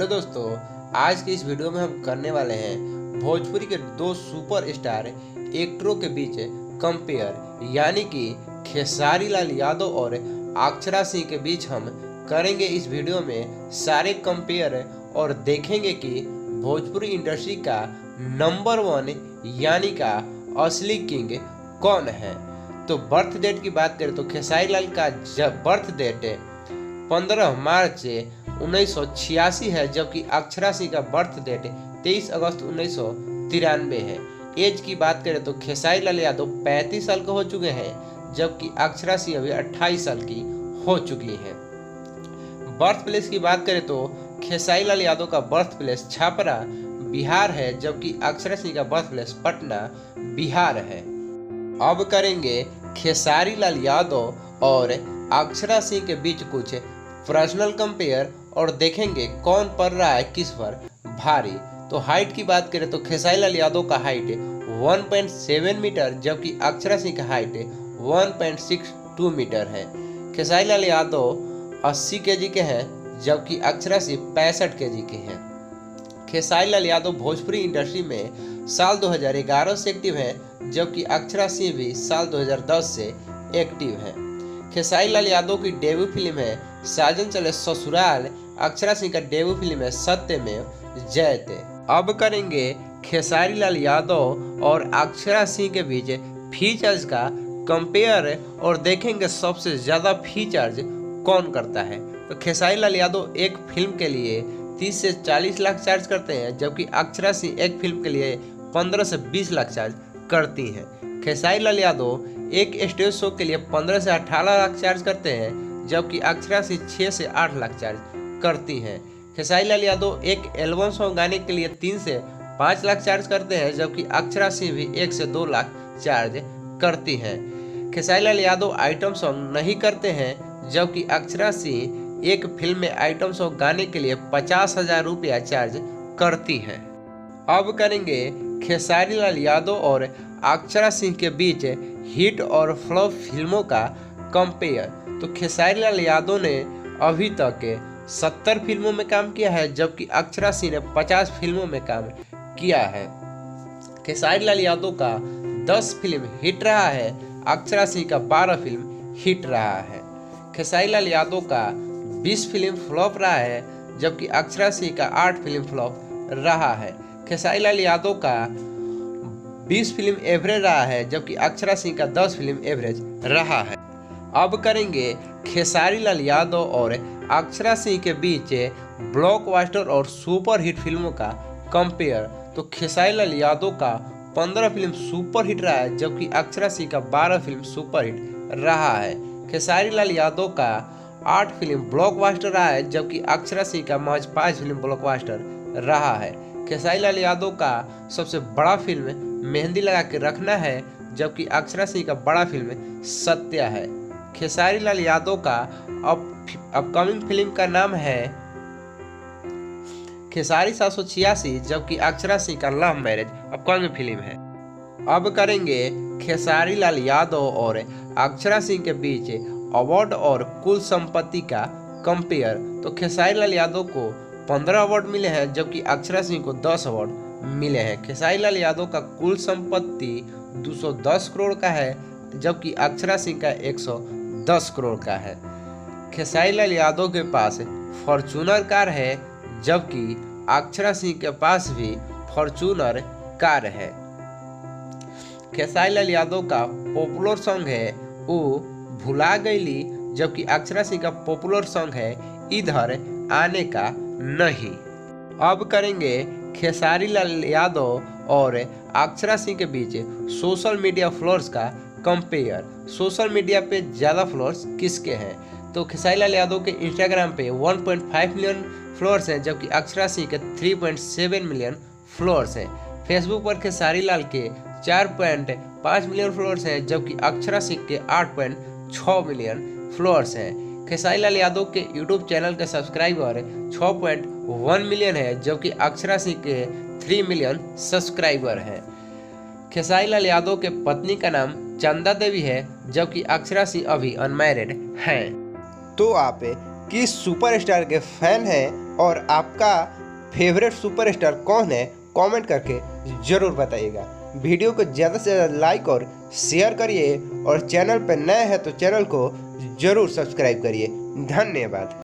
Hello दोस्तों, आज की इस वीडियो में हम करने वाले हैं भोजपुरी के दो सुपर स्टार एक्टरों के बीच कंपेयर, यानी कि खेसारी लाल यादव और अक्षरा सिंह के बीच हम करेंगे इस वीडियो में सारे कंपेयर और देखेंगे कि भोजपुरी इंडस्ट्री का नंबर 1 यानी का असली किंग कौन है। तो बर्थ डेट की बात करें तो खेसारी लाल का बर्थ डेट 15 मार्च 1986 है, जबकि अक्षरा सिंह का बर्थ डेट 23 अगस्त 1993 है। एज की बात करें तो खेसारी लाल यादव 35 साल के हो चुके हैं, जबकि अक्षरा सिंह अभी 28 साल की हो चुकी हैं। बर्थ प्लेस की बात करें तो खेसारी लाल यादव का बर्थ प्लेस छपरा बिहार है, जबकि अक्षरा सिंह का बर्थ प्लेस पटना बिहार है। अब करेंगे खेसारी लाल यादव और अक्षरा सिंह के बीच कुछ पर्सनल कंपेयर और देखेंगे कौन पड़ रहा है किस पर भारी। तो हाइट की बात करें तो खेसारी लाल यादव का हाइट 1.7 मीटर, जबकि अक्षरा सिंह का हाइट 1.62 मीटर है। खेसारी लाल यादव 80 केजी के हैं, जबकि अक्षरा सिंह 65 केजी के हैं। खेसारी लाल यादव भोजपुरी इंडस्ट्री में साल 2011 से एक्टिव हैं, जबकि अक्षरा सिंह भी साल 2010 से एक्टिव हैं। खेसारी लाल यादव की डेब्यू फिल्म है साजन चले ससुराल, अक्षरा सिंह का डेब्यू फिल्म है सत्यमेव जयते। अब करेंगे खेसारी लाल यादव और अक्षरा सिंह के बीच फीचर्स का कंपेयर और देखेंगे सबसे ज़्यादा फीचर्स कौन करता है। तो खेसारी लाल यादव एक फिल्म के लिए 30 से 40 लाख चार्ज करते हैं, जबकि अक्षरा सिंह एक फिल्म के लिए 15 से 20 लाख चार्ज करती हैं। खेसारी लाल यादव एक स्टेज शो के लिए 15 से 18 लाख चार्ज करते हैं, जबकि अक्षरा सिंह 6 से 8 लाख चार्ज करती हैं। खेसारी लाल यादव एक एल्बम सॉन्ग गाने के लिए 3 से 5 लाख चार्ज करते हैं, जबकि अक्षरा सिंह भी 1 से 2 लाख चार्ज करती हैं। खेसारी लाल यादव आइटम सॉन्ग नहीं करते हैं, जबकि अक्षरा सिंह एक फिल्म में आइटम सॉन्ग गाने के लिए 50,000 रुपया चार्ज करती हैं। अब करेंगे खेसारी लाल यादव और अक्षरा सिंह के बीच हिट और फ्लॉप फिल्मों का कंपेयर। तो खेसारी लाल यादव ने अभी तक 70 फिल्मों में काम किया है, जबकि अक्षरा सिंह ने 50 फिल्मों में काम किया है। खेसारी लाल यादव का 10 फिल्म हिट रहा है, अक्षरा सिंह का 12 फिल्म हिट रहा है। खेसारी लाल यादव का 20 फिल्म फ्लॉप रहा है, जबकि अक्षरा सिंह का 8 फिल्म फ्लॉप रहा है। खेसारी लाल यादव का 20 फिल्म एवरेज रहा है, जबकि अक्षरा सिंह का 10 फिल्म एवरेज रहा है। अब करेंगे खेसारी लाल यादव और अक्षरा सिंह के बीच ब्लॉकबस्टर और सुपर हिट फिल्मों का कंपेयर। तो खेसारी लाल यादव का 15 फिल्म सुपर हिट रहा है, जबकि अक्षरा सिंह का 12 फिल्म सुपर हिट रहा है। खेसारी लाल यादव का 8 फिल्म ब्लॉकबस्टर रहा है, जबकि अक्षरा सिंह का महज 5 फिल्म ब्लॉकबस्टर रहा है। खेसारी लाल यादव का सबसे बड़ा फिल्म मेहंदी लगा के रखना है, जबकि अक्षरा सिंह का बड़ा फिल्म सत्या है। खेसारी लाल यादव का अपकमिंग फिल्म का नाम है खेसारी 786, जबकि अक्षरा सिंह का लव मैरिज अपकमिंग फिल्म है। अब करेंगे खेसारी लाल यादव और अक्षरा सिंह के बीच अवार्ड और कुल संपत्ति का कंपेयर। तो खेसारी लाल यादव को 15 अवार्ड मिले हैं, जबकि अक्षरा सिंह को 10 अवार्ड मिले हैं। खेसारी लाल यादव का कुल संपत्ति 210 करोड़ का है, जबकि अक्षरा सिंह का 110 करोड़ का है। खेसारी लाल यादव के पास फॉर्च्यूनर कार है, जबकि अक्षरा सिंह के पास भी फॉर्च्यूनर कार है। खेसारी लाल यादव का पॉपुलर सॉन्ग है वो भुला गईली, जबकि अक्षरा सिंह का पॉपुलर सॉन्ग है इधर आने का नहीं। अब करेंगे खेसारी लाल यादव और अक्षरा सिंह के बीच सोशल मीडिया फॉलोअर्स का कंपेयर। सोशल मीडिया पे ज़्यादा फॉलोअर्स किसके हैं। तो खेसारी लाल यादव के इंस्टाग्राम पे 1.5 मिलियन फॉलोअर्स हैं, जबकि अक्षरा सिंह के 3.7 मिलियन फॉलोअर्स हैं। फेसबुक पर खेसारी लाल के 4.5 मिलियन फॉलोअर्स हैं, जबकि अक्षरा सिंह के 8.6 मिलियन फॉलोअर्स हैं। खेसारी लाल यादव के यूट्यूब चैनल के सब्सक्राइबर 6.1 मिलियन है, जबकि अक्षरा सिंह के 3 मिलियन सब्सक्राइबर हैं। खेसारी लाल यादव के पत्नी का नाम चंदा देवी है, जबकि अक्षरा सिंह अभी अनमैरिड हैं। तो आप किस सुपरस्टार के फैन हैं और आपका फेवरेट सुपरस्टार कौन है, कमेंट करके ज़रूर बताइएगा। वीडियो को ज़्यादा से ज़्यादा लाइक और शेयर करिए और चैनल पर नए हैं तो चैनल को ज़रूर सब्सक्राइब करिए। धन्यवाद।